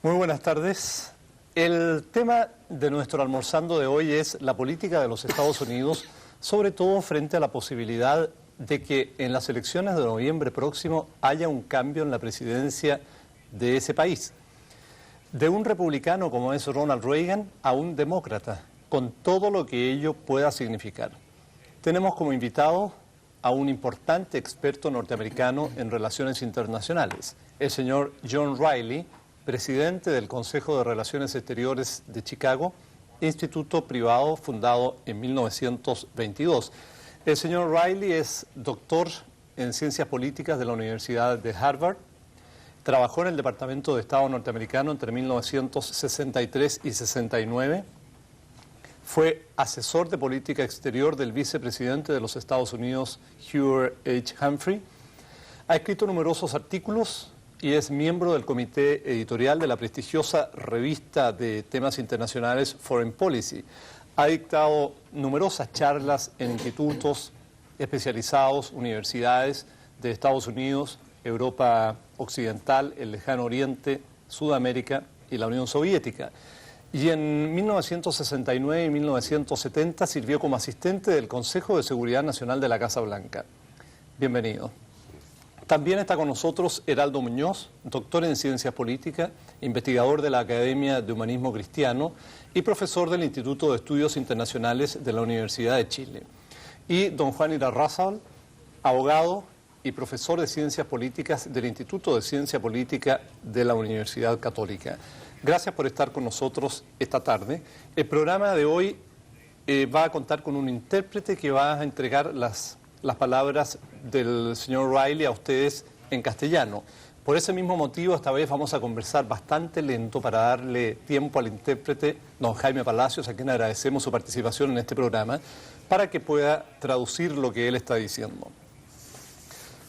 Muy buenas tardes. El tema de nuestro almorzando de hoy es la política de los Estados Unidos, sobre todo frente a la posibilidad de que en las elecciones de noviembre próximo haya un cambio en la presidencia de ese país. De un republicano como es Ronald Reagan a un demócrata, con todo lo que ello pueda significar. Tenemos como invitado a un importante experto norteamericano en relaciones internacionales, el señor John Riley, presidente del Consejo de Relaciones Exteriores de Chicago, instituto privado fundado en 1922. El señor Riley es doctor en Ciencias Políticas de la Universidad de Harvard. Trabajó en el Departamento de Estado norteamericano entre 1963 y 69. Fue asesor de política exterior del vicepresidente de los Estados Unidos, Hugh H. Humphrey. Ha escrito numerosos artículos y es miembro del comité editorial de la prestigiosa revista de temas internacionales Foreign Policy. Ha dictado numerosas charlas en institutos especializados, universidades de Estados Unidos, Europa Occidental, el Lejano Oriente, Sudamérica y la Unión Soviética. Y en 1969 y 1970 sirvió como asistente del Consejo de Seguridad Nacional de la Casa Blanca. Bienvenido. También está con nosotros Heraldo Muñoz, doctor en Ciencias Políticas, investigador de la Academia de Humanismo Cristiano y profesor del Instituto de Estudios Internacionales de la Universidad de Chile. Y don Juan Irarrázaval, abogado y profesor de Ciencias Políticas del Instituto de Ciencia Política de la Universidad Católica. Gracias por estar con nosotros esta tarde. El programa de hoy va a contar con un intérprete que va a entregar las palabras del señor Riley a ustedes en castellano. Por ese mismo motivo, esta vez vamos a conversar bastante lento para darle tiempo al intérprete, don Jaime Palacios, a quien agradecemos su participación en este programa, para que pueda traducir lo que él está diciendo.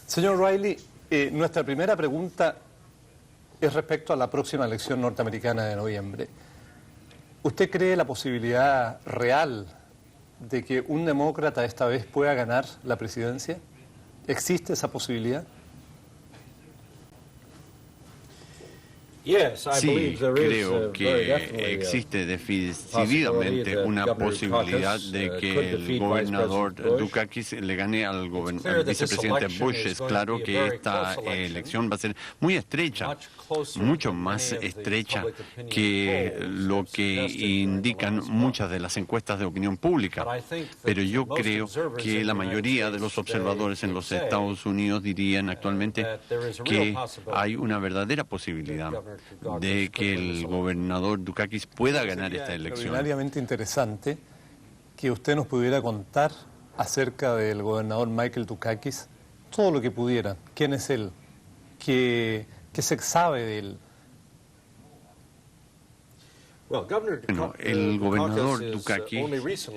Señor Riley, nuestra primera pregunta es respecto a la próxima elección norteamericana de noviembre. ¿Usted cree la posibilidad real de que un demócrata esta vez pueda ganar la presidencia? ¿Existe esa posibilidad? Sí, creo que existe decididamente una posibilidad de que el gobernador Dukakis le gane al vicepresidente Bush. Es claro que esta elección va a ser muy estrecha, mucho más estrecha que lo que indican muchas de las encuestas de opinión pública. Pero yo creo que la mayoría de los observadores en los Estados Unidos dirían actualmente que hay una verdadera posibilidad de que el gobernador Dukakis pueda ganar esta elección. Es extraordinariamente interesante que usted nos pudiera contar acerca del gobernador Michael Dukakis todo lo que pudiera. ¿Quién es él? ¿Qué se sabe de él? Bueno, el gobernador Dukakis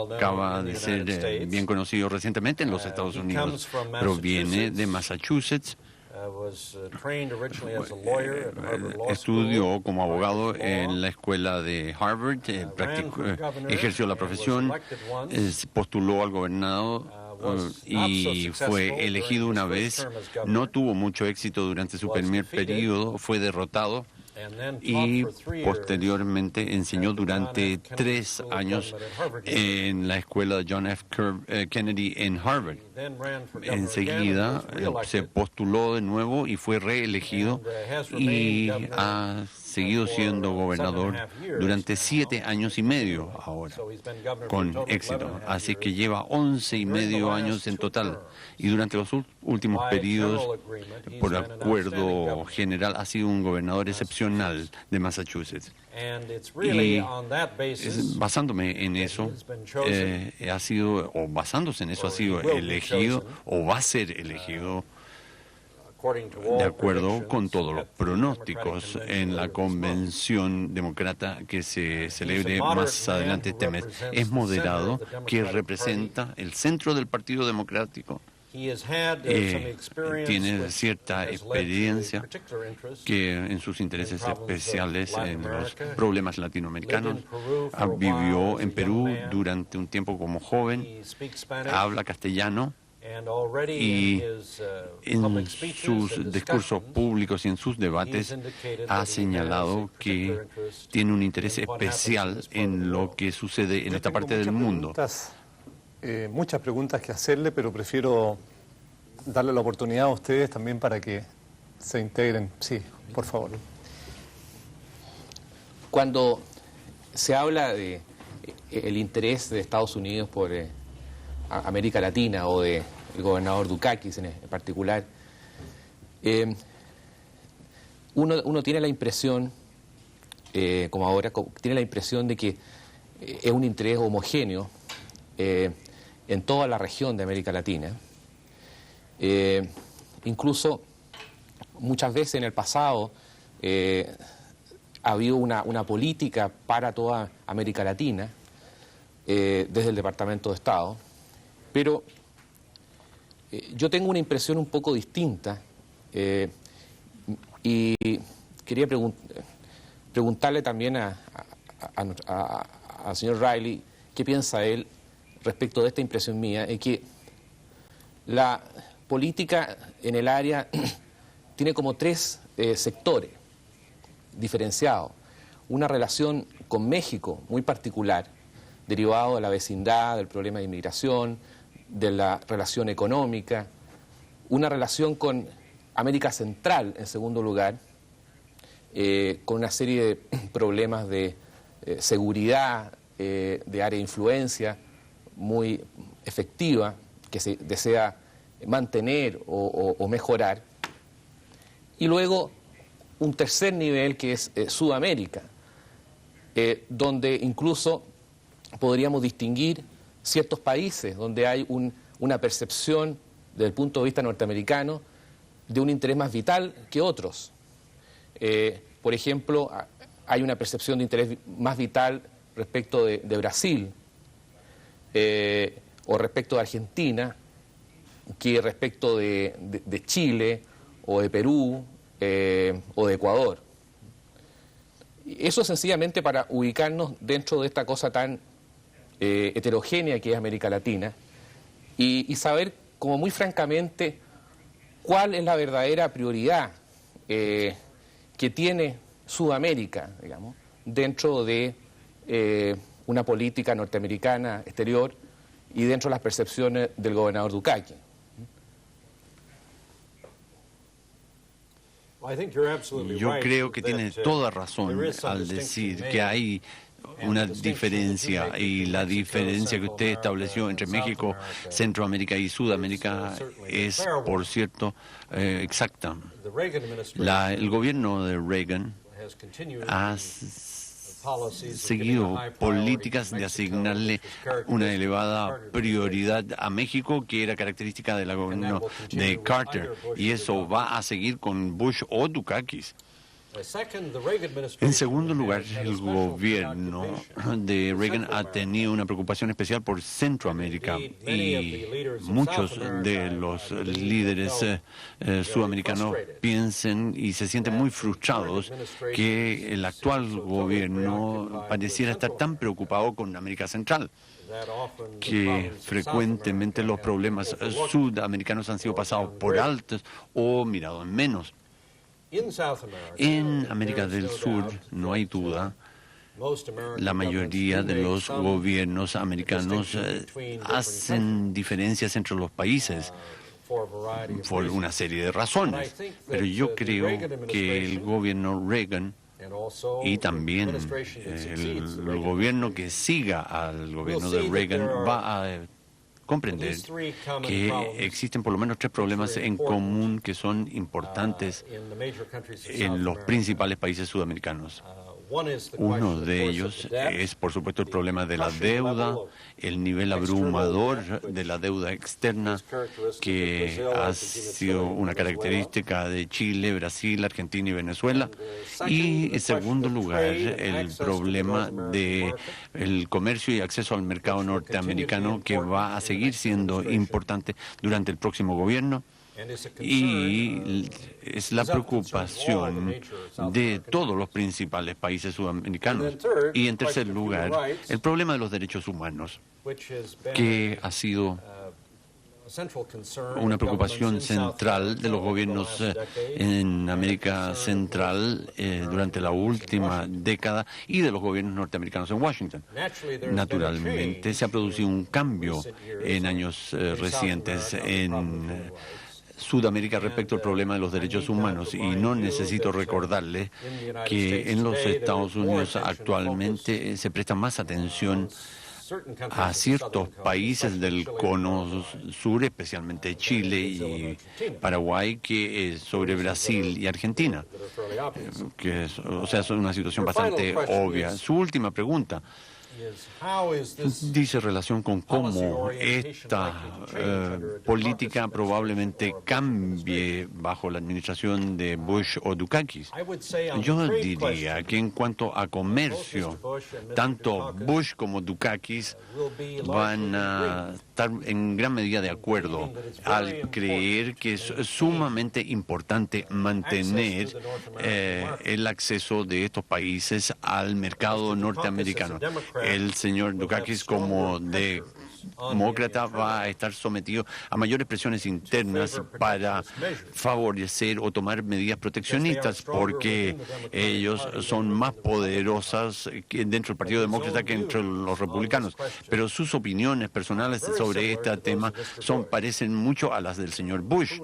acaba de ser bien conocido recientemente en los Estados Unidos. Proviene de Massachusetts. Estudió como abogado en la escuela de Harvard, ejerció la profesión, postuló al gobernador y fue elegido una vez. No tuvo mucho éxito durante su primer periodo, fue derrotado y posteriormente enseñó durante 3 años en la escuela de John F. Kennedy en Harvard. Enseguida se postuló de nuevo y fue reelegido y ha seguido siendo gobernador durante 7 años y medio ahora, con éxito. Así que lleva 11 y medio años en total. Y durante los últimos periodos, por acuerdo general, ha sido un gobernador excepcional de Massachusetts. Y basándome en eso, basándose en eso, ha sido elegido o va a ser elegido de acuerdo con todos los pronósticos en la convención demócrata que se celebre más adelante este mes. Es moderado, que representa el centro del Partido Democrático. Tiene cierta experiencia que en sus intereses especiales en los problemas latinoamericanos. Vivió en Perú durante un tiempo como joven, habla castellano y en sus discursos públicos y en sus debates ha señalado que tiene un interés especial en lo que sucede en esta parte del mundo. Muchas preguntas que hacerle, pero prefiero darle la oportunidad a ustedes también para que se integren. Sí, por favor. Cuando se habla de el interés de Estados Unidos por América Latina o del gobernador Dukakis en particular, uno tiene la impresión, como ahora, tiene la impresión de que es un interés homogéneo en toda la región de América Latina. Incluso muchas veces en el pasado ha habido una política para toda América Latina desde el Departamento de Estado, pero yo tengo una impresión un poco distinta y quería preguntarle también al señor Riley qué piensa él respecto de esta impresión mía, es que la política en el área tiene como tres sectores diferenciados. Una relación con México muy particular, derivado de la vecindad, del problema de inmigración, de la relación económica. Una relación con América Central, en segundo lugar, con una serie de problemas de seguridad, de área de influencia muy efectiva, que se desea mantener o mejorar. Y luego un tercer nivel que es Sudamérica, donde incluso podríamos distinguir ciertos países donde hay una percepción desde el punto de vista norteamericano de un interés más vital que otros. Por ejemplo, hay una percepción de interés más vital respecto de Brasil o respecto de Argentina que respecto de Chile o de Perú o de Ecuador. Eso es sencillamente para ubicarnos dentro de esta cosa tan heterogénea que es América Latina y saber, como muy francamente, cuál es la verdadera prioridad que tiene Sudamérica, digamos, dentro de una política norteamericana exterior y dentro de las percepciones del gobernador Dukakis. Yo creo que tiene toda razón al decir que hay una diferencia, y la diferencia que usted estableció entre México, Centroamérica y Sudamérica es, por cierto, exacta. El gobierno de Reagan ha seguido políticas de asignarle una elevada prioridad a México, que era característica del gobierno de Carter, y eso va a seguir con Bush o Dukakis. En segundo lugar, el gobierno de Reagan ha tenido una preocupación especial por Centroamérica, y muchos de los líderes sudamericanos piensan y se sienten muy frustrados que el actual gobierno pareciera estar tan preocupado con América Central, que frecuentemente los problemas sudamericanos han sido pasados por altos o mirados en menos. En América del Sur, no hay duda, la mayoría de los gobiernos americanos hacen diferencias entre los países por una serie de razones. Pero yo creo que el gobierno Reagan y también el gobierno que siga al gobierno de Reagan va a comprender que existen por lo menos tres problemas en común que son importantes en los principales países sudamericanos. Uno de ellos es, por supuesto, el problema de la deuda, el nivel abrumador de la deuda externa, que ha sido una característica de Chile, Brasil, Argentina y Venezuela. Y, en segundo lugar, el problema del comercio y acceso al mercado norteamericano, que va a seguir siendo importante durante el próximo gobierno. Y es la preocupación de todos los principales países sudamericanos. Y en tercer lugar, el problema de los derechos humanos, que ha sido una preocupación central de los gobiernos en América Central durante la última década y de los gobiernos norteamericanos en Washington. Naturalmente, se ha producido un cambio en años recientes en Sudamérica respecto al problema de los derechos humanos, y no necesito recordarles que en los Estados Unidos actualmente se presta más atención a ciertos países del cono sur, especialmente Chile y Paraguay, que sobre Brasil y Argentina, que es una situación bastante obvia. Su última pregunta dice relación con cómo esta política probablemente cambie bajo la administración de Bush o Dukakis. Yo diría que en cuanto a comercio, tanto Bush como Dukakis van a estar en gran medida de acuerdo al creer que es sumamente importante mantener el acceso de estos países al mercado norteamericano. El señor Dukakis, como demócrata, va a estar sometido a mayores presiones internas para favorecer o tomar medidas proteccionistas, porque ellos son más poderosas dentro del Partido Demócrata que entre los republicanos. Pero sus opiniones personales sobre este tema parecen mucho a las del señor Bush,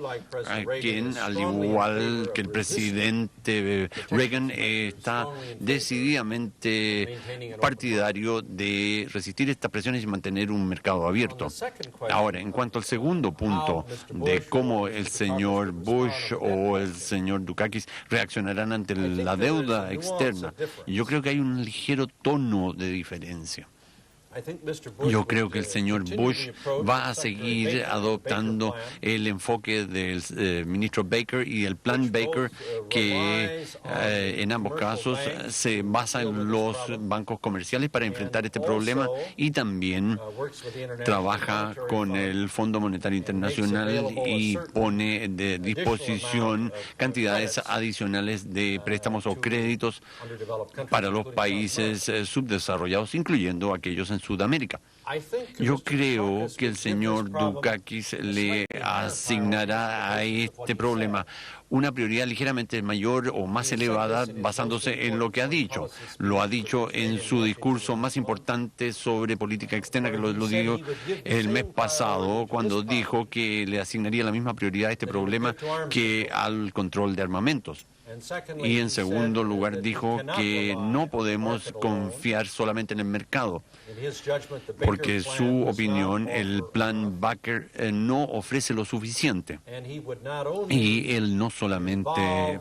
quien, al igual que el presidente Reagan, está decididamente partidario de resistir estas presiones y mantener un mercado abierto. Ahora, en cuanto al segundo punto de cómo el señor Bush o el señor Dukakis reaccionarán ante la deuda externa, yo creo que hay un ligero tono de diferencia. Yo creo que el señor Bush va a seguir adoptando el enfoque del ministro Baker y el plan Baker, que en ambos casos se basa en los bancos comerciales para enfrentar este problema, y también trabaja con el Fondo Monetario Internacional y pone de disposición cantidades adicionales de préstamos o créditos para los países subdesarrollados, incluyendo aquellos en Sudamérica. Yo creo que el señor Dukakis le asignará a este problema una prioridad ligeramente mayor o más elevada, basándose en lo que ha dicho. Lo ha dicho en su discurso más importante sobre política externa, que lo dijo el mes pasado, cuando dijo que le asignaría la misma prioridad a este problema que al control de armamentos. Y en segundo lugar dijo que no podemos confiar solamente en el mercado, porque en su opinión el plan Baker no ofrece lo suficiente. Y él no solamente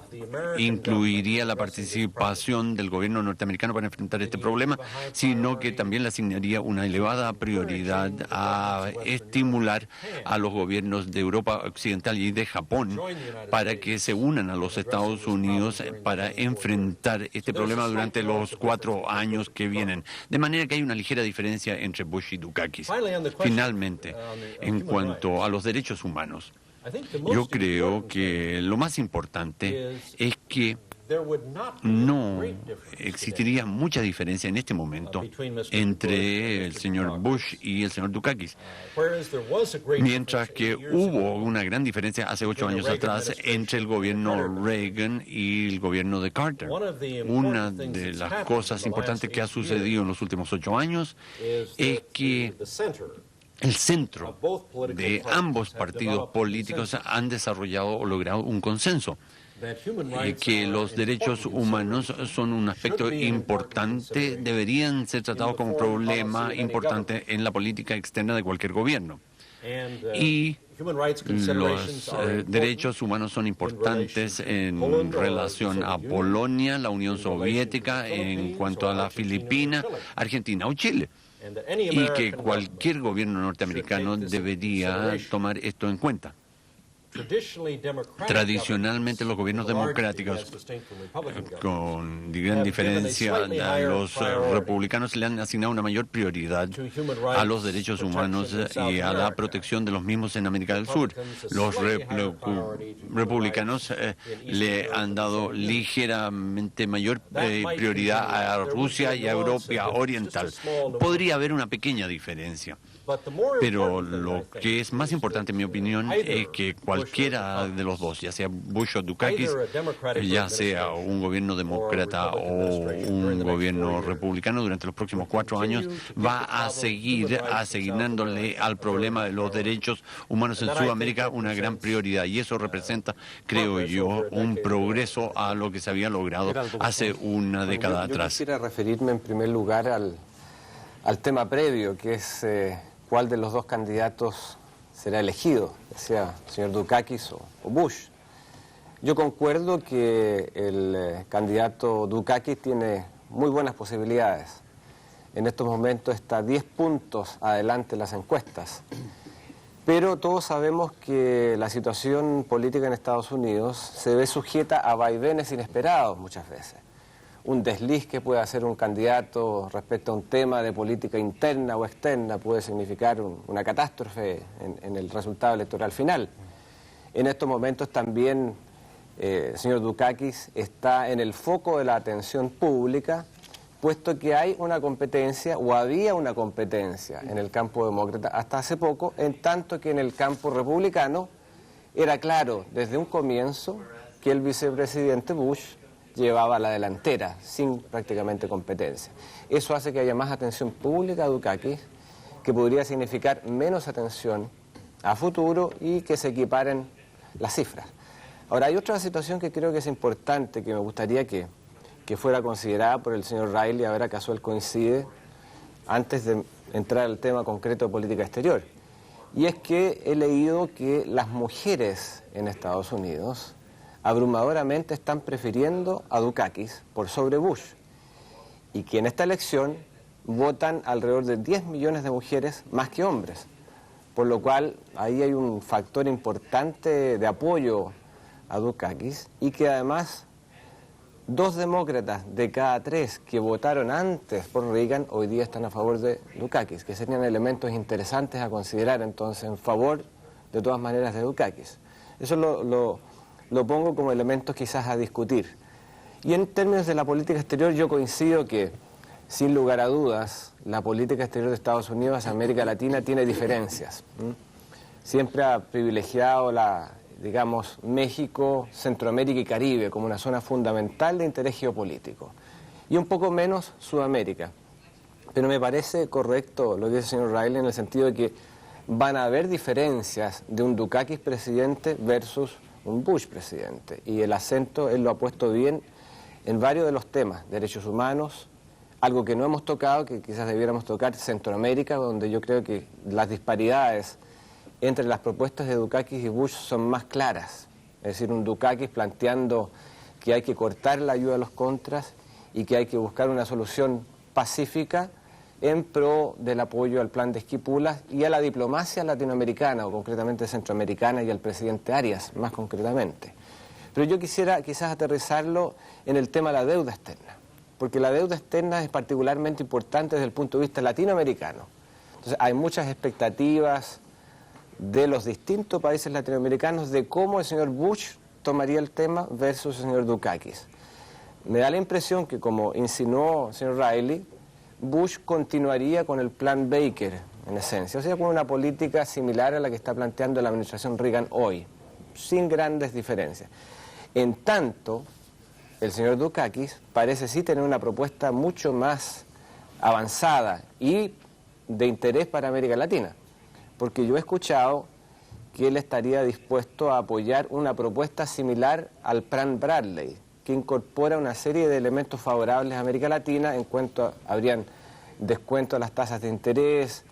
incluiría la participación del gobierno norteamericano para enfrentar este problema, sino que también le asignaría una elevada prioridad a estimular a los gobiernos de Europa Occidental y de Japón para que se unan a los Estados Unidos para enfrentar este problema durante los 4 años que vienen. De manera que hay una ligera diferencia entre Bush y Dukakis. Finalmente, en cuanto a los derechos humanos, yo creo que lo más importante es que no existiría mucha diferencia en este momento entre el señor Bush y el señor Dukakis, mientras que hubo una gran diferencia hace 8 años atrás entre el gobierno Reagan y el gobierno de Carter. Una de las cosas importantes que ha sucedido en los últimos 8 años es que el centro de ambos partidos políticos han desarrollado o logrado un consenso, que los derechos humanos son un aspecto importante, deberían ser tratados como un problema importante en la política externa de cualquier gobierno. Y los derechos humanos son importantes en relación a Polonia, la Unión Soviética, en cuanto a la Filipina, Argentina o Chile. Y que cualquier gobierno norteamericano debería tomar esto en cuenta. Tradicionalmente los gobiernos democráticos, con gran diferencia a los republicanos, le han asignado una mayor prioridad a los derechos humanos y a la protección de los mismos en América del Sur. Los republicanos le han dado ligeramente mayor prioridad a Rusia y a Europa Oriental. Podría haber una pequeña diferencia. Pero lo que es más importante, en mi opinión, es que cualquiera de los dos, ya sea Bush o Dukakis, ya sea un gobierno demócrata o un gobierno republicano, durante los próximos 4 años va a seguir asignándole al problema de los derechos humanos en Sudamérica una gran prioridad. Y eso representa, creo yo, un progreso a lo que se había logrado hace una década atrás. Yo quisiera referirme en primer lugar al tema previo, que es cuál de los dos candidatos será elegido, ya sea el señor Dukakis o Bush. Yo concuerdo que el candidato Dukakis tiene muy buenas posibilidades. En estos momentos está 10 puntos adelante en las encuestas. Pero todos sabemos que la situación política en Estados Unidos se ve sujeta a vaivenes inesperados muchas veces. Un desliz que puede hacer un candidato respecto a un tema de política interna o externa puede significar una catástrofe en el resultado electoral final. En estos momentos también el señor Dukakis está en el foco de la atención pública, puesto que hay una competencia, o había una competencia en el campo demócrata hasta hace poco, en tanto que en el campo republicano era claro desde un comienzo que el vicepresidente Bush llevaba la delantera, sin prácticamente competencia. Eso hace que haya más atención pública a Dukakis, que podría significar menos atención a futuro y que se equiparen las cifras. Ahora, hay otra situación que creo que es importante, que me gustaría que fuera considerada por el señor Riley, a ver acaso él coincide, antes de entrar al tema concreto de política exterior. Y es que he leído que las mujeres en Estados Unidos abrumadoramente están prefiriendo a Dukakis por sobre Bush, y que en esta elección votan alrededor de 10 millones de mujeres más que hombres, por lo cual ahí hay un factor importante de apoyo a Dukakis, y que además 2 demócratas de cada 3 que votaron antes por Reagan hoy día están a favor de Dukakis, que serían elementos interesantes a considerar entonces en favor de todas maneras de Dukakis. Eso lo pongo como elementos quizás a discutir. Y en términos de la política exterior, yo coincido que, sin lugar a dudas, la política exterior de Estados Unidos hacia América Latina tiene diferencias. Siempre ha privilegiado digamos, México, Centroamérica y Caribe como una zona fundamental de interés geopolítico, y un poco menos Sudamérica. Pero me parece correcto lo que dice el señor Riley en el sentido de que van a haber diferencias de un Dukakis presidente versus un Bush presidente, y el acento él lo ha puesto bien en varios de los temas: derechos humanos, algo que no hemos tocado, que quizás debiéramos tocar, Centroamérica, donde yo creo que las disparidades entre las propuestas de Dukakis y Bush son más claras. Es decir, un Dukakis planteando que hay que cortar la ayuda a los contras y que hay que buscar una solución pacífica en pro del apoyo al plan de Esquipulas y a la diplomacia latinoamericana, o concretamente centroamericana, y al presidente Arias, más concretamente. Pero yo quisiera quizás aterrizarlo en el tema de la deuda externa, porque la deuda externa es particularmente importante desde el punto de vista latinoamericano. Entonces, hay muchas expectativas de los distintos países latinoamericanos de cómo el señor Bush tomaría el tema versus el señor Dukakis. Me da la impresión que, como insinuó el señor Riley, Bush continuaría con el plan Baker, en esencia, o sea, con una política similar a la que está planteando la administración Reagan hoy, sin grandes diferencias. En tanto, el señor Dukakis parece sí tener una propuesta mucho más avanzada y de interés para América Latina, porque yo he escuchado que él estaría dispuesto a apoyar una propuesta similar al plan Bradley, que incorpora una serie de elementos favorables a América Latina, en cuanto habrían descuento a las tasas de interés,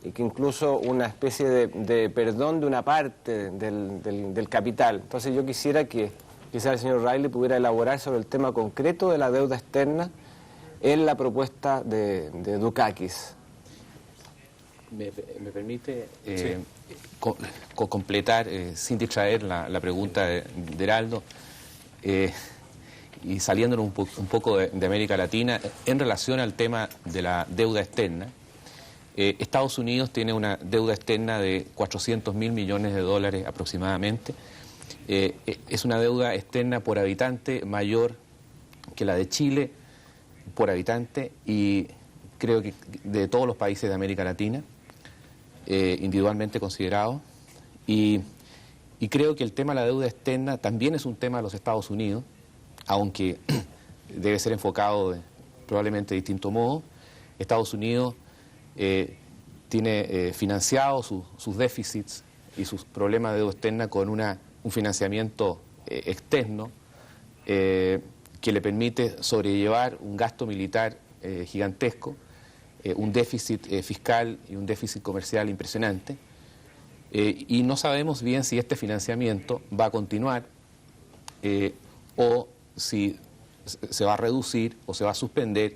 y que incluso una especie de perdón de una parte del capital. Entonces yo quisiera que quizás el señor Riley pudiera elaborar sobre el tema concreto de la deuda externa en la propuesta de Dukakis. ¿Me permite? Sí. completar, sin distraer la pregunta de Heraldo, y saliéndonos un poco de América Latina, en relación al tema de la deuda externa. Estados Unidos tiene una deuda externa de 400.000 millones de dólares aproximadamente. Es una deuda externa por habitante mayor que la de Chile por habitante, y creo que de todos los países de América Latina, individualmente considerados. Y creo que el tema de la deuda externa también es un tema de los Estados Unidos, aunque debe ser enfocado probablemente de distinto modo. Estados Unidos tiene financiado sus déficits y sus problemas de deuda externa con un financiamiento externo que le permite sobrellevar un gasto militar gigantesco, un déficit fiscal y un déficit comercial impresionante, y no sabemos bien si este financiamiento va a continuar o si se va a reducir o se va a suspender,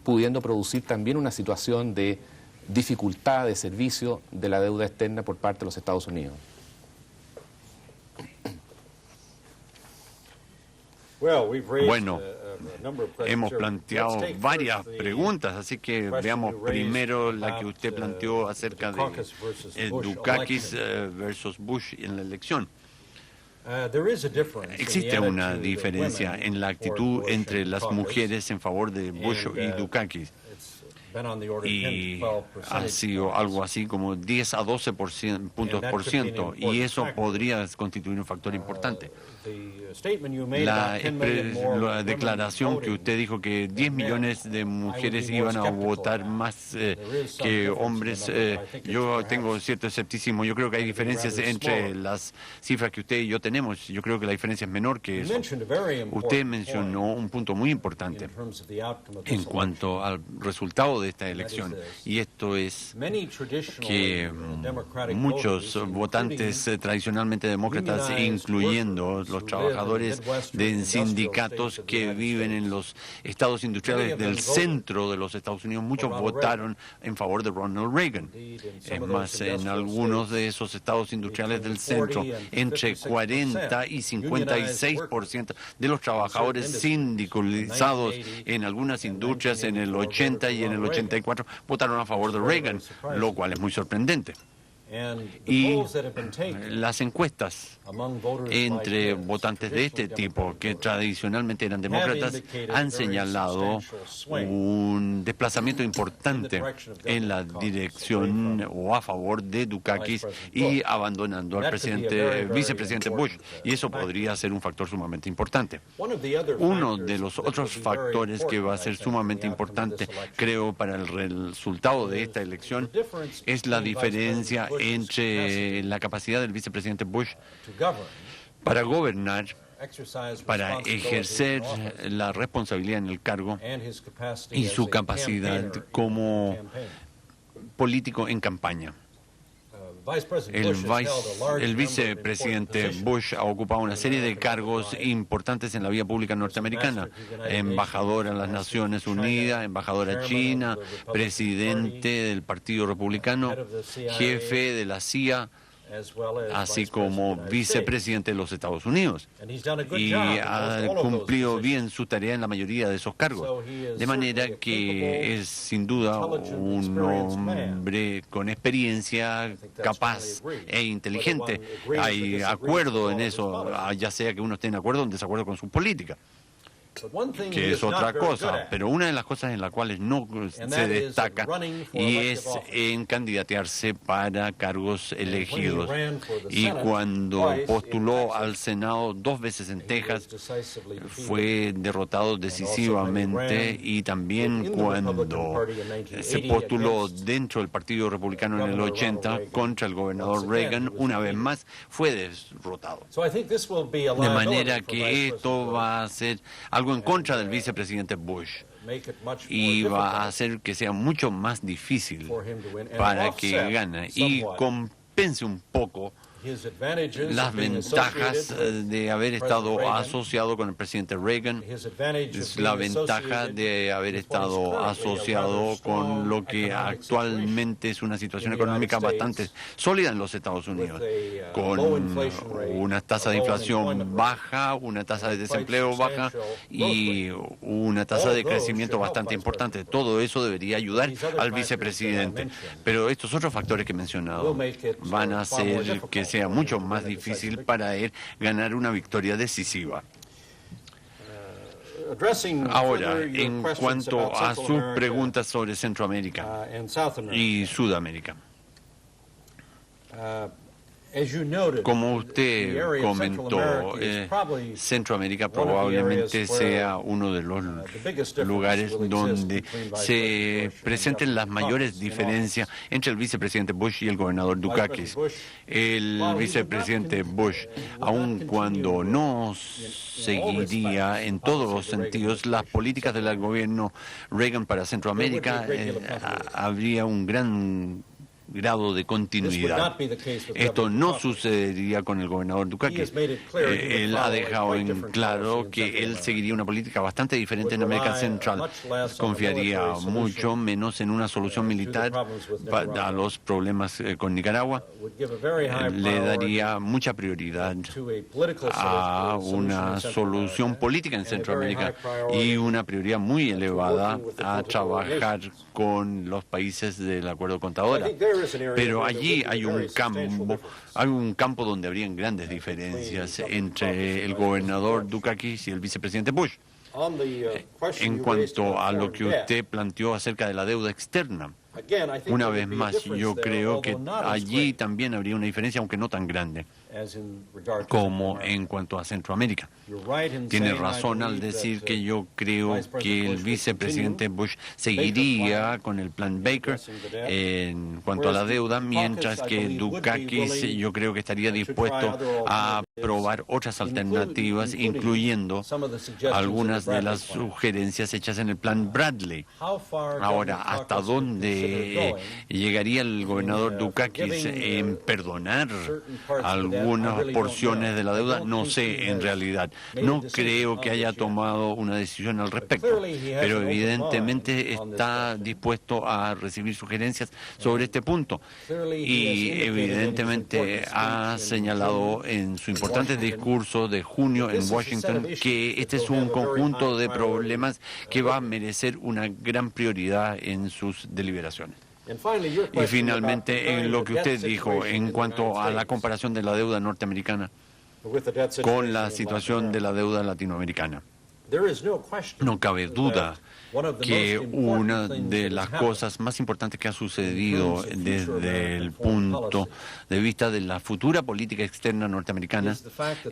pudiendo producir también una situación de dificultad de servicio de la deuda externa por parte de los Estados Unidos. Bueno, hemos planteado varias preguntas, así que veamos primero la que usted planteó acerca de Dukakis versus Bush en la elección. Existe una diferencia en la actitud entre las mujeres en favor de Bush y Dukakis, y ha sido algo así como 10 a 12 puntos por ciento, y eso podría constituir un factor importante. La declaración que usted dijo que 10 millones de mujeres iban a votar más que hombres, yo tengo cierto escepticismo. Yo creo que hay diferencias entre las cifras que usted y yo tenemos. Yo creo que la diferencia es menor que eso. Usted mencionó un punto muy importante en cuanto al resultado de esta elección, y esto es que muchos votantes tradicionalmente demócratas, incluyendo los trabajadores de sindicatos que viven en los estados industriales del centro de los Estados Unidos, muchos votaron en favor de Ronald Reagan. Es más, en algunos de esos estados industriales del centro, entre 40 y 56% de los trabajadores sindicalizados en algunas industrias en el 80 y en el 84 votaron a favor de Reagan, lo cual es muy sorprendente. Y las encuestas entre votantes de este tipo, que tradicionalmente eran demócratas, han señalado un desplazamiento importante en la dirección o a favor de Dukakis y abandonando al vicepresidente Bush, y eso podría ser un factor sumamente importante. Uno de los otros factores que va a ser sumamente importante, creo, para el resultado de esta elección es la diferencia entre la capacidad del vicepresidente Bush para gobernar, para ejercer la responsabilidad en el cargo, y su capacidad como político en campaña. El vicepresidente Bush ha ocupado una serie de cargos importantes en la vida pública norteamericana: embajador a las Naciones Unidas, embajador a China, presidente del Partido Republicano, jefe de la CIA, así como vicepresidente de los Estados Unidos, y ha cumplido bien su tarea en la mayoría de esos cargos, de manera que es sin duda un hombre con experiencia, capaz e inteligente. Hay acuerdo en eso, ya sea que uno esté en acuerdo o en desacuerdo con su política, que es otra cosa, pero una de las cosas en las cuales no se destaca y es en candidatearse para cargos elegidos. Y cuando postuló al Senado 2 veces en Texas, fue derrotado decisivamente, y también cuando se postuló dentro del Partido Republicano en el 80 contra el gobernador Reagan, una vez más fue derrotado. De manera que esto va a ser algo en contra del vicepresidente Bush, y va a hacer que sea mucho más difícil para que gane y compense un poco las ventajas de haber estado asociado con el presidente Reagan, la ventaja de haber estado asociado con lo que actualmente es una situación económica bastante sólida en los Estados Unidos, con una tasa de inflación baja, una tasa de desempleo baja y una tasa de crecimiento bastante importante. Todo eso debería ayudar al vicepresidente. Pero estos otros factores que he mencionado van a hacer que sea mucho más difícil para él ganar una victoria decisiva. Ahora, en cuanto a sus preguntas sobre Centroamérica y Sudamérica. Como usted comentó, Centroamérica probablemente sea uno de los lugares donde se presenten las mayores diferencias entre el vicepresidente Bush y el gobernador Dukakis. El vicepresidente Bush, aun cuando no seguiría en todos los sentidos las políticas del gobierno Reagan para Centroamérica, habría un gran grado de continuidad. Esto no sucedería con el gobernador Dukakis. Él ha dejado en claro que él seguiría una política bastante diferente en América Central. Confiaría mucho menos en una solución militar a los problemas con Nicaragua. Le daría mucha prioridad a una solución política en Centroamérica y una prioridad muy elevada a trabajar con los países del Acuerdo Contadora. Pero allí hay un campo donde habrían grandes diferencias entre el gobernador Dukakis y el vicepresidente Bush. En cuanto a lo que usted planteó acerca de la deuda externa, una vez más, yo creo que allí también habría una diferencia, aunque no tan grande como en cuanto a Centroamérica. Tiene razón al decir que yo creo que el vicepresidente Bush seguiría con el plan Baker en cuanto a la deuda, mientras que Dukakis yo creo que estaría dispuesto a probar otras alternativas, incluyendo algunas de las sugerencias hechas en el plan Bradley. Ahora, ¿hasta dónde llegaría el gobernador Dukakis en perdonar algunas porciones de la deuda? No sé, en realidad. No creo que haya tomado una decisión al respecto, pero evidentemente está dispuesto a recibir sugerencias sobre este punto. Y evidentemente ha señalado en su importante discurso de junio en Washington que este es un conjunto de problemas que va a merecer una gran prioridad en sus deliberaciones. Y finalmente, en lo que usted dijo en cuanto a la comparación de la deuda norteamericana con la situación de la deuda latinoamericana. No cabe duda que una de las cosas más importantes que ha sucedido desde el punto de vista de la futura política externa norteamericana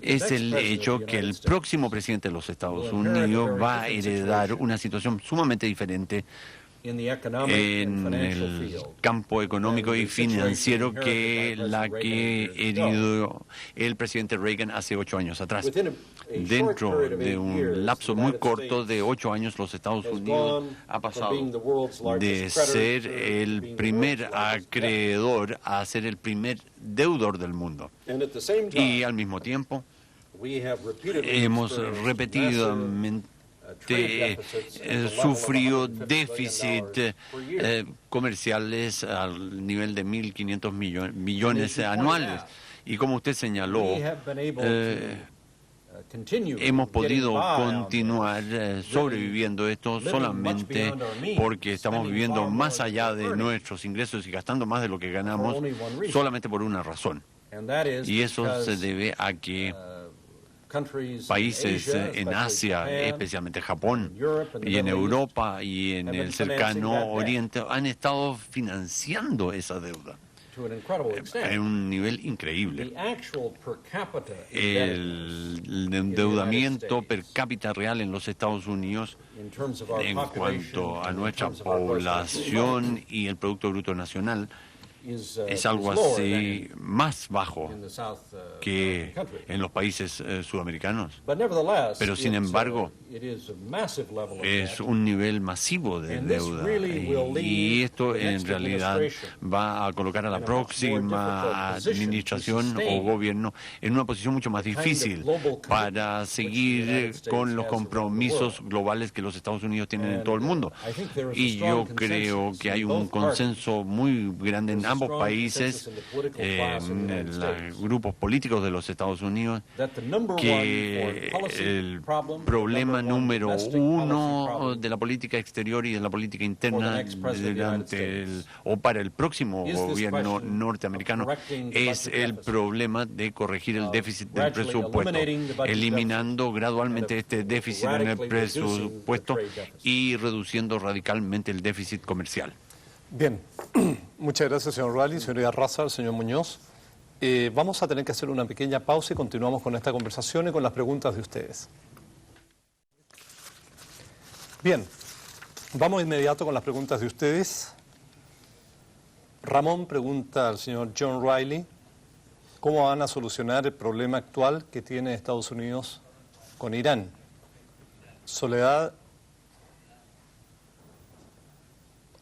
es el hecho que el próximo presidente de los Estados Unidos va a heredar una situación sumamente diferente en el campo económico y financiero que la que heredó el presidente Reagan hace 8 años atrás. Dentro de un lapso muy corto de 8 años, los Estados Unidos ha pasado de ser el primer acreedor a ser el primer deudor del mundo. Y al mismo tiempo, hemos repetidamente sufrió déficit comerciales al nivel de 1.500 millones anuales. Y como usted señaló, hemos podido continuar sobreviviendo esto solamente porque estamos viviendo más allá de nuestros ingresos y gastando más de lo que ganamos solamente por una razón. Y eso se debe a que países en Asia, especialmente Japón, y en Europa y en el cercano Oriente han estado financiando esa deuda en un nivel increíble. El endeudamiento per cápita real en los Estados Unidos en cuanto a nuestra población y el Producto Bruto Nacional es algo así más bajo que en los países sudamericanos. Pero sin embargo, es un nivel masivo de deuda. Y esto en realidad va a colocar a la próxima administración o gobierno en una posición mucho más difícil para seguir con los compromisos globales que los Estados Unidos tienen en todo el mundo. Y yo creo que hay un consenso muy grande en ambos países, en los grupos políticos de los Estados Unidos, que el problema número uno de la política exterior y de la política interna o para el próximo gobierno norteamericano es el problema de corregir el déficit del presupuesto, eliminando gradualmente este déficit en el presupuesto y reduciendo radicalmente el déficit comercial. Bien, muchas gracias, señor Riley, señoría Russell, señor Muñoz. Vamos a tener que hacer una pequeña pausa y continuamos con esta conversación y con las preguntas de ustedes. Bien, vamos inmediato con las preguntas de ustedes. Ramón pregunta al señor John Riley, ¿cómo van a solucionar el problema actual que tiene Estados Unidos con Irán? Soledad,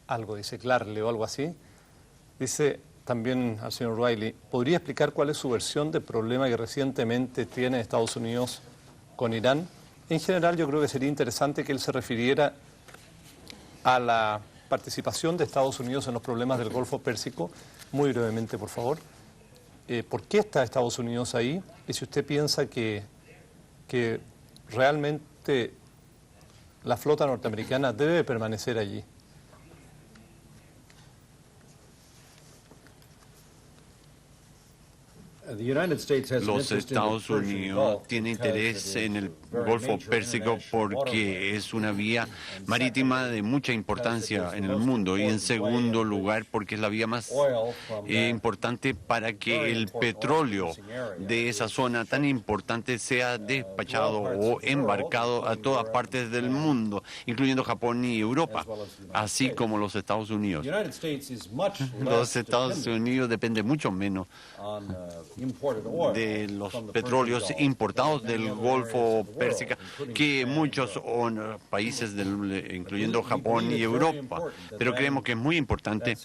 algo dice Clarle o algo así, dice también al señor Riley, ¿podría explicar cuál es su versión del problema que recientemente tiene Estados Unidos con Irán? En general yo creo que sería interesante que él se refiriera a la participación de Estados Unidos en los problemas del Golfo Pérsico, muy brevemente por favor. ¿Por qué está Estados Unidos ahí? Y si usted piensa que realmente la flota norteamericana debe permanecer allí. Los Estados Unidos tienen interés en el Golfo Pérsico porque es una vía marítima de mucha importancia en el mundo y en segundo lugar porque es la vía más importante para que el petróleo de esa zona tan importante sea despachado o embarcado a todas partes del mundo, incluyendo Japón y Europa, así como los Estados Unidos. Los Estados Unidos dependen mucho menos de los petróleos importados del Golfo Pérsico que muchos países, incluyendo Japón y Europa. Pero creemos que es muy importante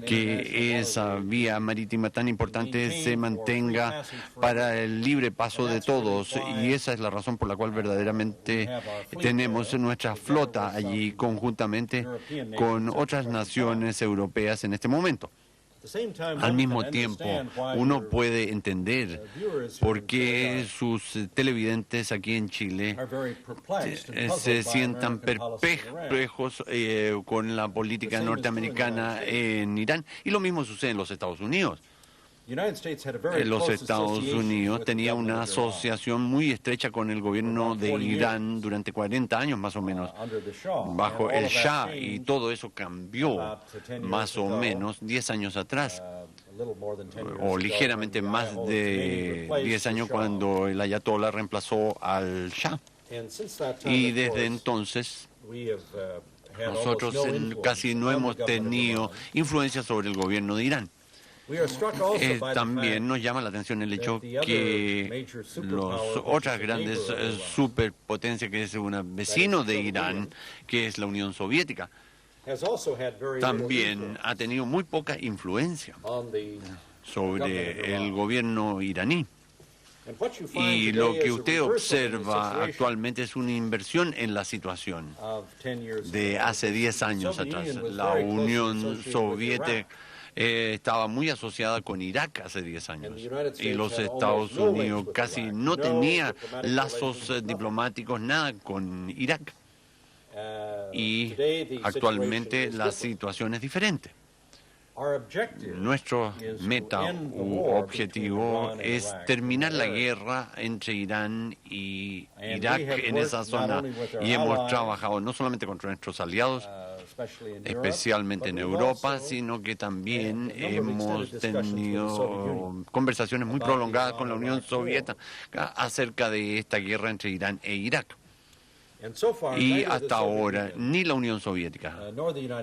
que esa vía marítima tan importante se mantenga para el libre paso de todos. Y esa es la razón por la cual verdaderamente tenemos nuestra flota allí conjuntamente con otras naciones europeas en este momento. Al mismo tiempo, uno puede entender por qué sus televidentes aquí en Chile se sientan perplejos con la política norteamericana en Irán. Y lo mismo sucede en los Estados Unidos. Los Estados Unidos tenía una asociación muy estrecha con el gobierno de Irán durante 40 años más o menos, bajo el Shah, y todo eso cambió más o menos 10 años atrás, o ligeramente más de 10 años cuando el Ayatollah reemplazó al Shah. Y desde entonces nosotros casi no hemos tenido influencia sobre el gobierno de Irán. También nos llama la atención el hecho que las otras grandes superpotencias, que es un vecino de Irán, que es la Unión Soviética, también ha tenido muy poca influencia sobre el gobierno iraní. Y lo que usted observa actualmente es una inversión en la situación de hace 10 años atrás. La Unión Soviética estaba muy asociada con Irak hace 10 años y los Estados Unidos casi no tenía lazos diplomáticos, nada con Irak. Y actualmente la situación es diferente. Nuestro meta u objetivo es terminar la guerra entre Irán y Irak en esa zona, y hemos trabajado no solamente con nuestros aliados, especialmente en Europa, sino que también hemos tenido conversaciones muy prolongadas con la Unión Soviética acerca de esta guerra entre Irán e Irak. Y hasta ahora, ni la Unión Soviética,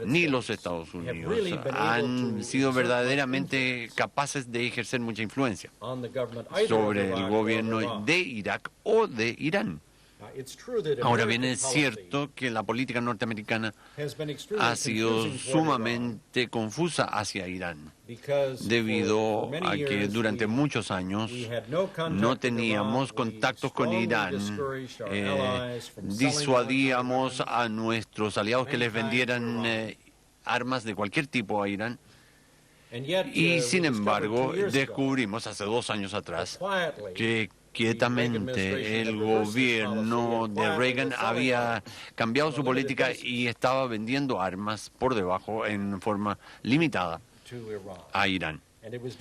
ni los Estados Unidos han sido verdaderamente capaces de ejercer mucha influencia sobre el gobierno de Irak o de Irán. Ahora bien, es cierto que la política norteamericana ha sido sumamente confusa hacia Irán, debido a que durante muchos años no teníamos contactos con Irán, disuadíamos a nuestros aliados que les vendieran armas de cualquier tipo a Irán. Y sin embargo, descubrimos hace 2 años atrás que quietamente el gobierno de Reagan había cambiado su política y estaba vendiendo armas por debajo en forma limitada a Irán.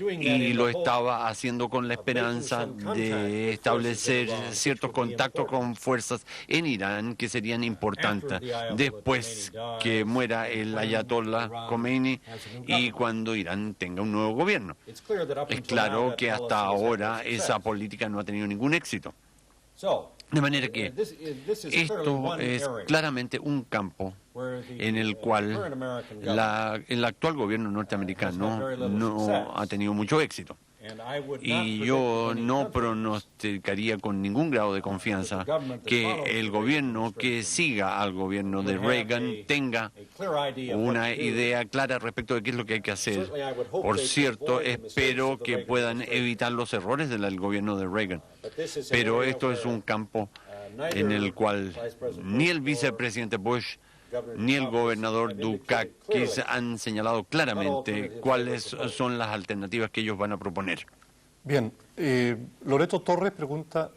Y lo estaba haciendo con la esperanza de establecer ciertos contactos con fuerzas en Irán que serían importantes después que muera el ayatollah Khomeini y cuando Irán tenga un nuevo gobierno. Es claro que hasta ahora esa política no ha tenido ningún éxito. De manera que esto es claramente un campo en el cual el actual gobierno norteamericano no ha tenido mucho éxito. Y yo no pronosticaría con ningún grado de confianza que el gobierno que siga al gobierno de Reagan tenga una idea clara respecto de qué es lo que hay que hacer. Por cierto, espero que puedan evitar los errores del gobierno de Reagan. Pero esto es un campo en el cual ni el vicepresidente Bush ni el gobernador Dukakis han señalado claramente cuáles son las alternativas que ellos van a proponer. Bien, Loreto Torres pregunta,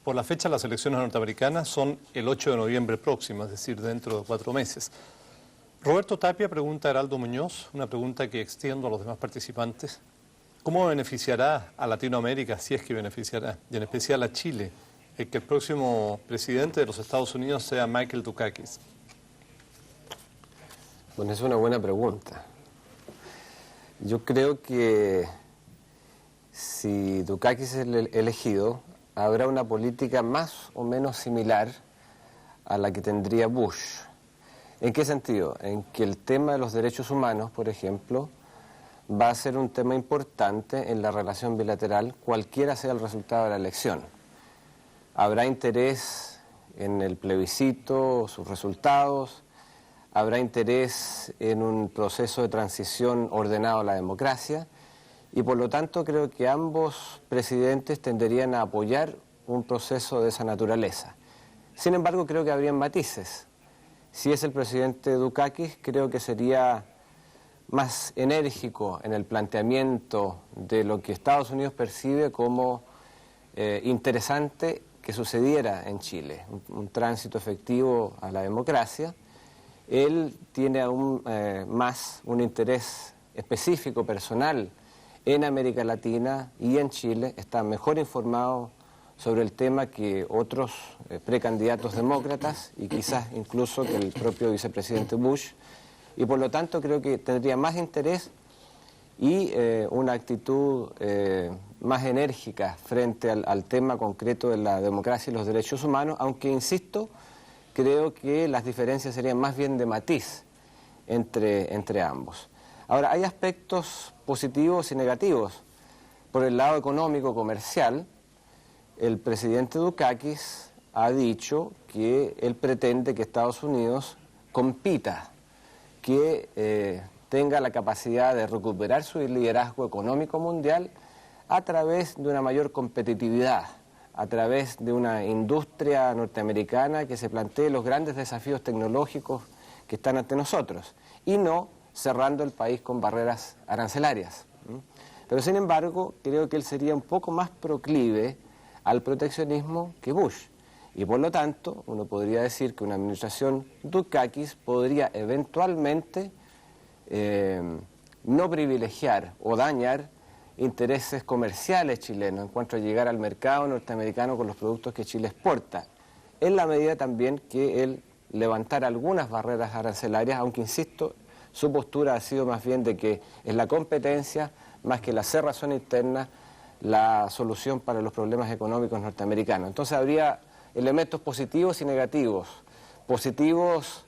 por la fecha las elecciones norteamericanas son el 8 de noviembre próximo, es decir, dentro de 4 meses. Roberto Tapia pregunta a Heraldo Muñoz, una pregunta que extiendo a los demás participantes. ¿Cómo beneficiará a Latinoamérica, si es que beneficiará, y en especial a Chile, el que el próximo presidente de los Estados Unidos sea Michael Dukakis? Bueno, es una buena pregunta. Yo creo que si Dukakis es elegido, habrá una política más o menos similar a la que tendría Bush. ¿En qué sentido? En que el tema de los derechos humanos, por ejemplo, va a ser un tema importante en la relación bilateral, cualquiera sea el resultado de la elección. Habrá interés en el plebiscito, sus resultados, habrá interés en un proceso de transición ordenado a la democracia y por lo tanto creo que ambos presidentes tenderían a apoyar un proceso de esa naturaleza. Sin embargo, creo que habrían matices. Si es el presidente Dukakis, creo que sería más enérgico en el planteamiento de lo que Estados Unidos percibe como interesante que sucediera en Chile, un tránsito efectivo a la democracia. Él tiene aún más un interés específico, personal, en América Latina y en Chile, está mejor informado sobre el tema que otros precandidatos demócratas y quizás incluso que el propio vicepresidente Bush, y por lo tanto creo que tendría más interés y una actitud más enérgica frente al tema concreto de la democracia y los derechos humanos, aunque, insisto, creo que las diferencias serían más bien de matiz entre ambos. Ahora, hay aspectos positivos y negativos. Por el lado económico, comercial, el presidente Dukakis ha dicho que él pretende que Estados Unidos compita, que tenga la capacidad de recuperar su liderazgo económico mundial a través de una mayor competitividad, a través de una industria norteamericana que se plantee los grandes desafíos tecnológicos que están ante nosotros y no cerrando el país con barreras arancelarias. Pero sin embargo, creo que él sería un poco más proclive al proteccionismo que Bush. Y por lo tanto, uno podría decir que una administración Dukakis podría eventualmente no privilegiar o dañar intereses comerciales chilenos en cuanto a llegar al mercado norteamericano con los productos que Chile exporta, en la medida también que él levantara algunas barreras arancelarias, aunque insisto, su postura ha sido más bien de que es la competencia, más que la cerrazón interna, la solución para los problemas económicos norteamericanos. Entonces habría elementos positivos y negativos. Positivos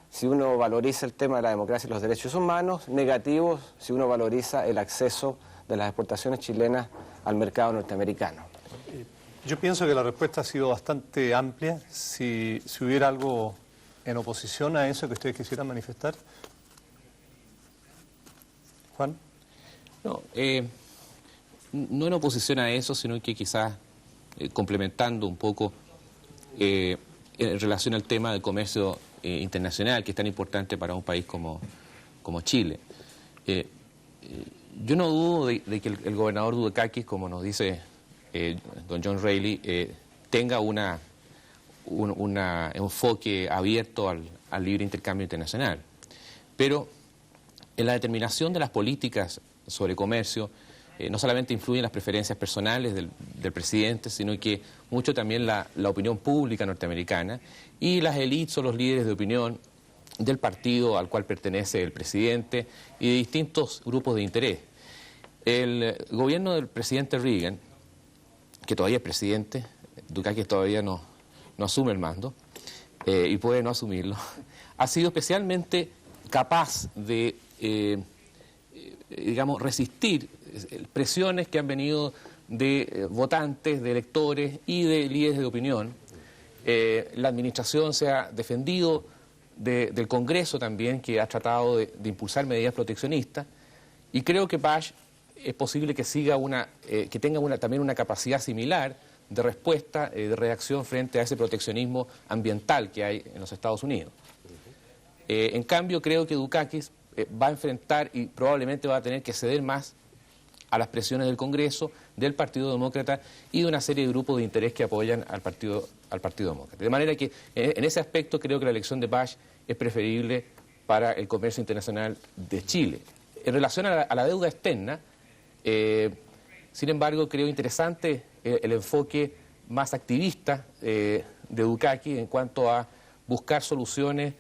si uno valoriza el tema de la democracia y los derechos humanos, negativos si uno valoriza el acceso de las exportaciones chilenas al mercado norteamericano. Yo pienso que la respuesta ha sido bastante amplia. Si hubiera algo en oposición a eso que ustedes quisieran manifestar. Juan. No, no en oposición a eso, sino que quizás complementando un poco en relación al tema del comercio internacional, que es tan importante para un país como Chile. Yo no dudo de que el gobernador Dukakis, como nos dice don John Rayleigh, tenga un enfoque abierto al libre intercambio internacional. Pero en la determinación de las políticas sobre comercio, no solamente influyen las preferencias personales del presidente, sino que mucho también la opinión pública norteamericana y las élites o los líderes de opinión del partido al cual pertenece el presidente y de distintos grupos de interés. El gobierno del presidente Reagan, que todavía es presidente, Dukakis todavía no asume el mando y puede no asumirlo, ha sido especialmente capaz de, digamos, resistir presiones que han venido de votantes, de electores y de líderes de opinión. La administración se ha defendido del Congreso también, que ha tratado de impulsar medidas proteccionistas, y creo que Bush es posible que que tenga también una capacidad similar de respuesta, de reacción frente a ese proteccionismo ambiental que hay en los Estados Unidos. En cambio, creo que Dukakis va a enfrentar y probablemente va a tener que ceder más a las presiones del Congreso, del Partido Demócrata y de una serie de grupos de interés que apoyan al Partido Demócrata. De manera que en ese aspecto creo que la elección de Bush es preferible para el comercio internacional de Chile. En relación a la deuda externa, sin embargo, creo interesante el enfoque más activista de Dukakis en cuanto a buscar soluciones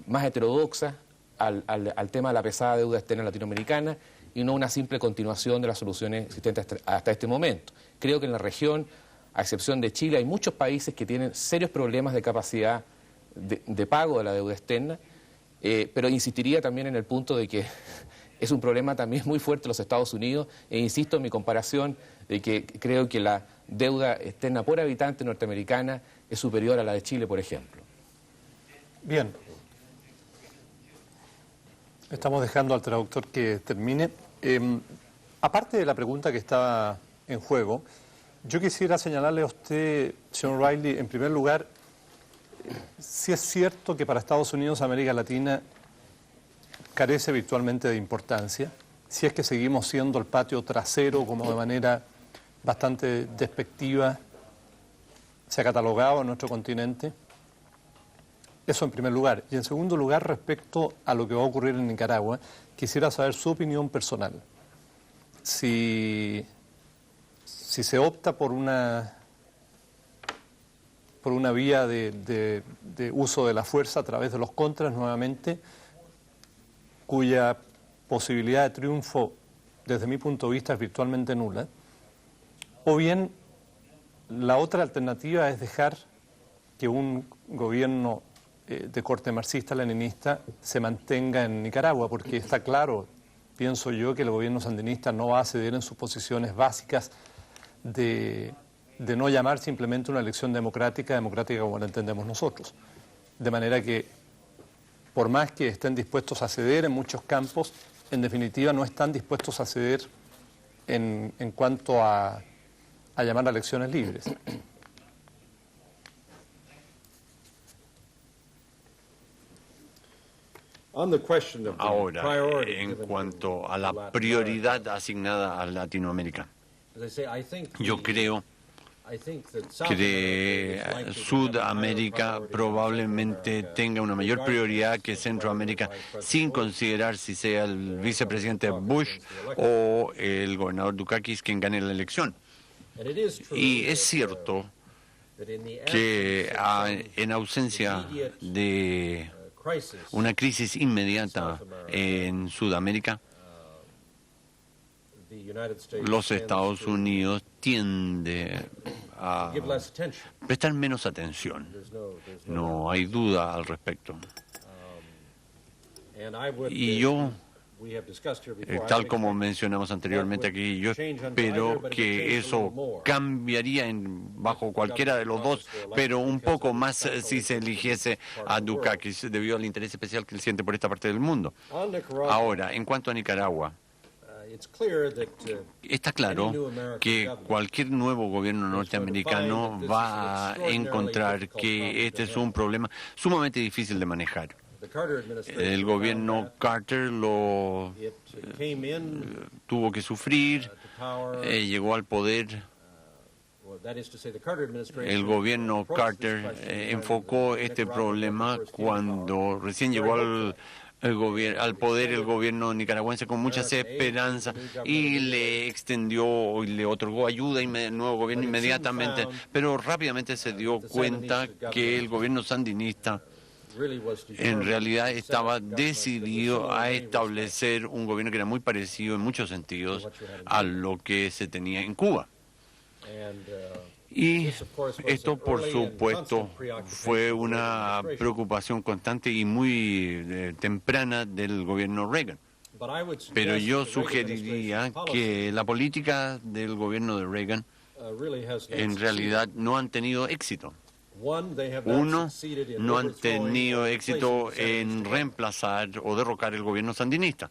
más heterodoxas al tema de la pesada deuda externa latinoamericana y no una simple continuación de las soluciones existentes hasta este momento. Creo que en la región, a excepción de Chile, hay muchos países que tienen serios problemas de capacidad de pago de la deuda externa, pero insistiría también en el punto de que es un problema también muy fuerte en los Estados Unidos, e insisto en mi comparación de que creo que la deuda externa por habitante norteamericana es superior a la de Chile, por ejemplo. Bien. Estamos dejando al traductor que termine. Aparte de la pregunta que estaba en juego, yo quisiera señalarle a usted, señor Rayleigh, en primer lugar, si es cierto que para Estados Unidos, América Latina, carece virtualmente de importancia, si es que seguimos siendo el patio trasero, como de manera bastante despectiva se ha catalogado en nuestro continente. Eso en primer lugar. Y en segundo lugar, respecto a lo que va a ocurrir en Nicaragua, quisiera saber su opinión personal. Si se opta por una vía de uso de la fuerza a través de los contras nuevamente, cuya posibilidad de triunfo, desde mi punto de vista, es virtualmente nula, o bien la otra alternativa es dejar que un gobierno de corte marxista-leninista se mantenga en Nicaragua, porque está claro, pienso yo, que el gobierno sandinista no va a ceder en sus posiciones básicas de no llamar simplemente una elección democrática como la entendemos nosotros. De manera que, por más que estén dispuestos a ceder en muchos campos, en definitiva no están dispuestos a ceder en cuanto a llamar a elecciones libres. Ahora, en cuanto a la prioridad asignada a Latinoamérica, yo creo que Sudamérica probablemente tenga una mayor prioridad que Centroamérica, sin considerar si sea el vicepresidente Bush o el gobernador Dukakis quien gane la elección. Y es cierto que en ausencia de una crisis inmediata en Sudamérica, los Estados Unidos tiende a prestar menos atención. No hay duda al respecto. Y yo, tal como mencionamos anteriormente aquí, yo espero que eso cambiaría bajo cualquiera de los dos, pero un poco más si se eligiese a Dukakis debido al interés especial que él siente por esta parte del mundo. Ahora, en cuanto a Nicaragua, está claro que cualquier nuevo gobierno norteamericano va a encontrar que este es un problema sumamente difícil de manejar. El gobierno Carter lo tuvo que sufrir, llegó al poder. El gobierno Carter enfocó este problema cuando recién llegó al poder el gobierno nicaragüense con muchas esperanzas y le extendió y le otorgó ayuda al nuevo gobierno inmediatamente, pero rápidamente se dio cuenta que el gobierno sandinista en realidad estaba decidido a establecer un gobierno que era muy parecido en muchos sentidos a lo que se tenía en Cuba. Y esto, por supuesto, fue una preocupación constante y muy temprana del gobierno Reagan. Pero yo sugeriría que la política del gobierno de Reagan en realidad no han tenido éxito. Uno, no han tenido éxito en reemplazar o derrocar el gobierno sandinista.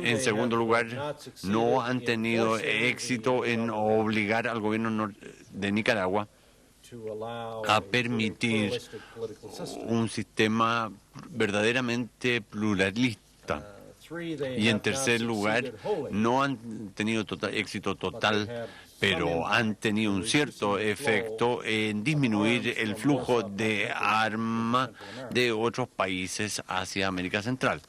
En segundo lugar, no han tenido éxito en obligar al gobierno de Nicaragua a permitir un sistema verdaderamente pluralista. Y en tercer lugar, no han tenido éxito total, pero han tenido un cierto efecto en disminuir el flujo de armas de otros países hacia América Central.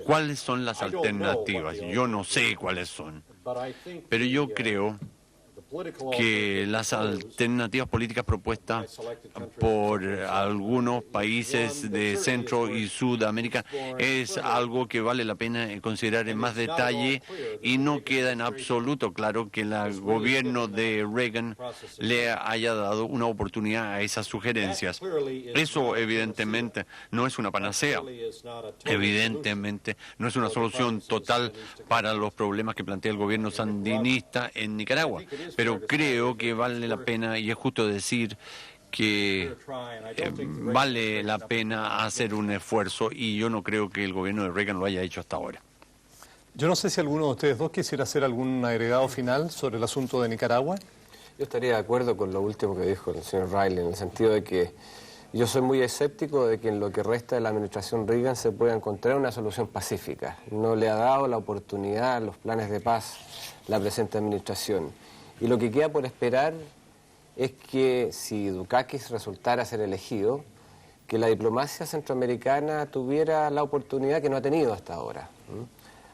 ¿Cuáles son las alternativas? Yo no sé cuáles son, pero yo creo que las alternativas políticas propuestas por algunos países de Centro y Sudamérica es algo que vale la pena considerar en más detalle y no queda en absoluto claro que el gobierno de Reagan le haya dado una oportunidad a esas sugerencias. Eso evidentemente no es una panacea, evidentemente no es una solución total para los problemas que plantea el gobierno sandinista en Nicaragua. Pero creo que vale la pena, y es justo decir que vale la pena hacer un esfuerzo, y yo no creo que el gobierno de Reagan lo haya hecho hasta ahora. Yo no sé si alguno de ustedes dos quisiera hacer algún agregado final sobre el asunto de Nicaragua. Yo estaría de acuerdo con lo último que dijo el señor Riley, en el sentido de que yo soy muy escéptico de que en lo que resta de la administración Reagan se pueda encontrar una solución pacífica. No le ha dado la oportunidad a los planes de paz la presente administración. Y lo que queda por esperar es que si Dukakis resultara ser elegido, que la diplomacia centroamericana tuviera la oportunidad que no ha tenido hasta ahora.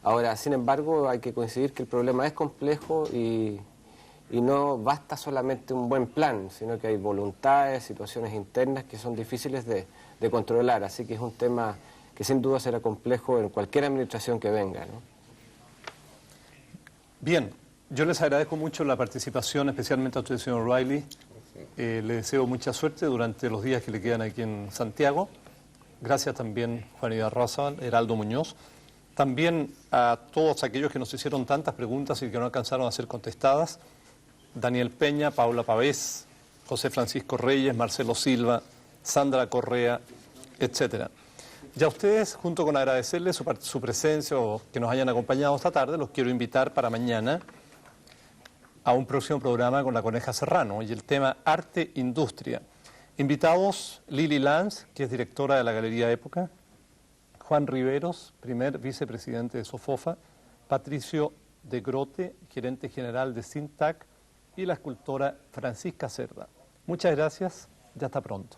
Ahora, sin embargo, hay que coincidir que el problema es complejo y no basta solamente un buen plan, sino que hay voluntades, situaciones internas que son difíciles de controlar. Así que es un tema que sin duda será complejo en cualquier administración que venga, ¿no? Bien. Yo les agradezco mucho la participación, especialmente a usted, señor Riley. Le deseo mucha suerte durante los días que le quedan aquí en Santiago. Gracias también, Juan Ibarraza, Heraldo Muñoz. También a todos aquellos que nos hicieron tantas preguntas y que no alcanzaron a ser contestadas. Daniel Peña, Paula Pavés, José Francisco Reyes, Marcelo Silva, Sandra Correa, etcétera. Ya ustedes, junto con agradecerles su presencia o que nos hayan acompañado esta tarde, los quiero invitar para mañana a un próximo programa con la Coneja Serrano y el tema Arte-Industria. Invitados Lili Lanz, que es directora de la Galería Época, Juan Riveros, primer vicepresidente de Sofofa, Patricio de Grote, gerente general de Sintac, y la escultora Francisca Cerda. Muchas gracias y hasta pronto.